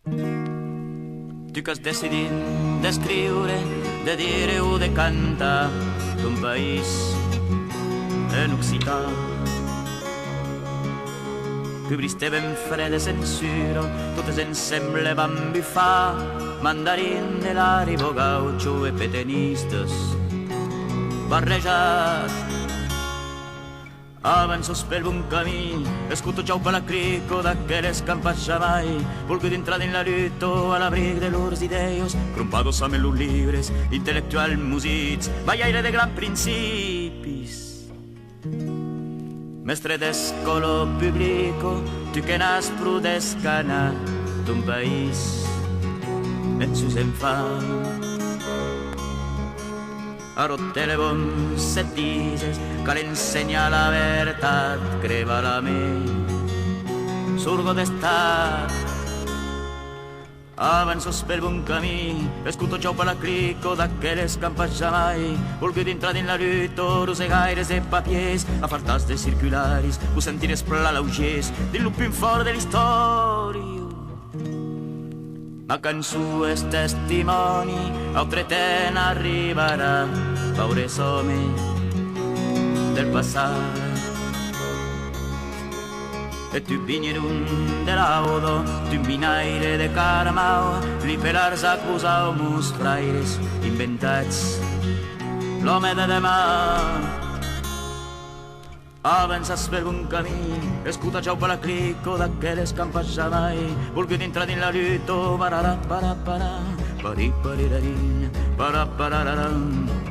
Tu que has decidit d'escriure, de dire o de cantar d'un país en occità, que briste ben fred de censura, totes ens semblaven bufar, mandarín de l'àribo, gaucho e petenistes barrejat. Avanços pel bon camí, escuto per la crico d'aquelles campas jamais, volgut entrar en la lluita a l'abric de lors idees, crompados amb els llibres, intel·lectual musits, ballaire de grans principis. Mestre d'escola publico, tu que n'has prudescana d'un país en sus enfants. Arrotte bons settises, cal ensenyar la veritat, creva la ment, surgo d'estat. Avanços pel bon camí, escuto per la crico d'aquelles campas jamais, volgut entrar en la lluita, rosegaires de papiers, afartats de circularis, us sentires plalaugers, dins l'upin fort de l'història. Ma cançó és testimoni, altre temps arribarà, paures home del passat. E tu vigneron de laudo, tu minaire de caramau, li pelars acusau mos fraires inventats, l'home de demà. Avanças per un camí, escuta per la crico d'aquelles campas jamais, volgut entrar en la lluita, pararà, parà, parà, parí, parirarín, parà, parararam.